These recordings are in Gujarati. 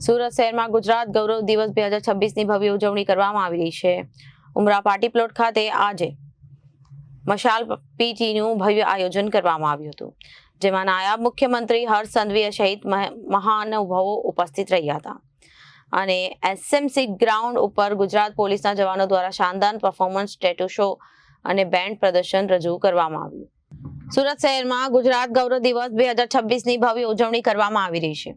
સુરત શહેરમાં ગુજરાત ગૌરવ દિવસ 2026ની ભવ્ય ઉજવણી કરવામાં આવી રહી છે। ઉમરા પાર્ટી પ્લોટ ખાતે આજે મશાલ પીટીનું ભવ્ય આયોજન કરવામાં આવ્યું હતું, જેમાં નાયબ મુખ્યમંત્રી હર્ષ સંઘવી સહિત મહાનુભાવો ઉપસ્થિત રહ્યા હતા અને એસએમસી ગ્રાઉન્ડ ઉપર ગુજરાત પોલીસના જવાનો દ્વારા શાનદાર પરફોર્મન્સ, ટેટુ શો અને બેન્ડ પ્રદર્શન રજૂ કરવામાં આવ્યું। સુરત શહેરમાં ગુજરાત ગૌરવ દિવસ 2026ની ભવ્ય ઉજવણી કરવામાં આવી રહી છે।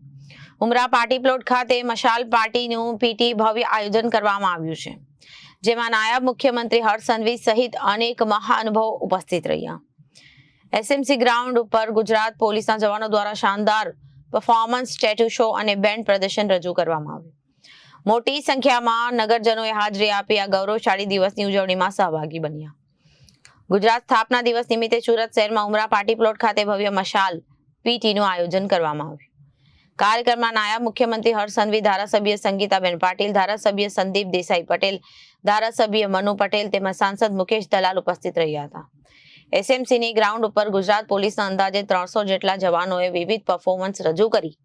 ઉમરા પાર્ટી પ્લોટ ખાતે મશાલ પાર્ટીનું પીટી ભવ્ય આયોજન કરવામાં આવ્યું છે, જેમાં નાયબ મુખ્યમંત્રી હર્ષ સંઘવી સહિત અનેક મહાનુભાવો ઉપસ્થિત રહ્યા। એસએમસી ગ્રાઉન્ડ ઉપર ગુજરાત પોલીસના જવાનો દ્વારા શાનદાર પરફોર્મન્સ, ટેટુ શો અને બેન્ડ પ્રદર્શન રજૂ કરવામાં આવ્યું। મોટી સંખ્યામાં નગરજનોએ હાજરી આપી આ ગૌરવશાળી દિવસની ઉજવણીમાં સહભાગી બન્યા। ગુજરાત સ્થાપના દિવસ નિમિત્તે સુરત શહેરમાં ઉમરા પાર્ટી પ્લોટ ખાતે ભવ્ય મશાલ પીટીનું આયોજન કરવામાં આવ્યું। કાર્યક્રમમાં નાયબ મુખ્યમંત્રી હર્ષ સંઘવી, ધારાસભ્ય સંગીતાબેન પાટીલ, ધારાસભ્ય સંદીપ દેસાઈ પટેલ, ધારાસભ્ય મનુ પટેલ તેમજ સાંસદ મુકેશ દલાલ ઉપસ્થિત રહ્યા હતા। એસએમસીની ગ્રાઉન્ડ ઉપર ગુજરાત પોલીસના અંદાજે 300 જેટલા જવાનોએ વિવિધ પરફોર્મન્સ રજૂ કરી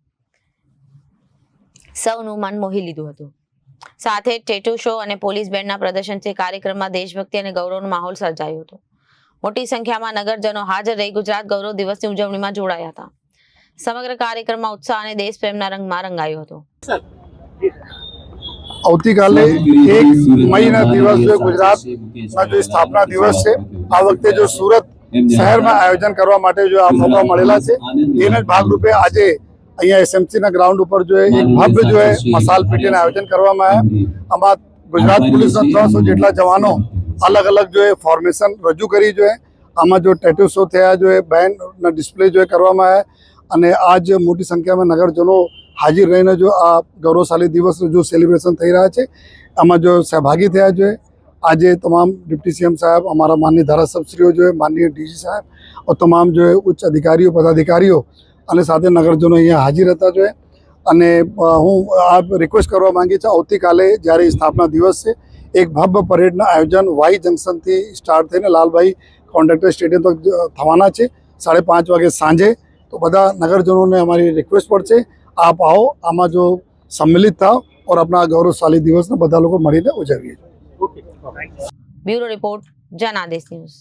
સૌનું મન મોહી લીધું હતું। સાથે ટેટુ શો અને પોલીસ બેન્ડના પ્રદર્શનથી કાર્યક્રમમાં દેશભક્તિ અને ગૌરવનો માહોલ સર્જાયો હતો। મોટી સંખ્યામાં નગરજનો હાજર રહી ગુજરાત ગૌરવ દિવસની ઉજવણીમાં જોડાયા હતા। સમગ્ર કાર્યક્રમમાં ઉત્સાહ અને દેશ પ્રેમના રંગમાં રંગાયો હતો। આવતીકાલે 1 મઈના દિવસ जो ગુજરાતના जो સ્થાપના દિવસ છે, આ વખતે जो સુરત શહેરમાં આયોજન કરવા માટે जो આ મોકા મળેલા છે, એના જ ભાગરૂપે આજે અહીંયા એસએમસી ના ગ્રાઉન્ડ ઉપર जो એક ભવ્ય जो મશાલ પીટીનું આયોજન કરવામાં આવ્યા। આમાં ગુજરાત પોલીસના 300 જેટલા જવાનો અલગ અલગ जो ફોર્મેશન રજૂ કરી जो આમાં जो ટેટુ શો થયા, जो બેન્ડના ડિસ્પ્લે जो કરવામાં આવ્યા અને આજ મોટી સંખ્યામાં નગરજનો હાજર રહીને જો આ ગૌરવશાળી દિવસનું જો સેલિબ્રેશન થઈ રહ્યા છે, આમાં જો સહભાગી થયા છે। આજે તમામ डिप्टी सीएम साहब, हमारा माननीय धारासभ्यों जो है, माननीय डीजी साहब और तमाम जो है उच्च अधिकारीओ, पदाधिकारीओ અને સાથે નગરજનો અહીંયા હાજર હતા जो અને હું આ રિક્વેસ્ટ કરવા માંગી છું, આવતીકાલે જ્યારે સ્થાપના દિવસ છે, એક ભવ્ય પરેડના આયોજન વાઈ જંકશનથી સ્ટાર્ટ થઈને લાલભાઈ કોન્ટ્રાક્ટર સ્ટેડિયમ તક થવાના છે 5:30 વાગે સાંજે। तो બધા નગરજનોને અમારી રિક્વેસ્ટ પર છે, આપ આવો, આમાં જો सम्मिलित થાઓ और अपना गौरवशाली दिवस ने બધા લોકો મળીને ઉજવીએ। Bureau report, Janadesh news.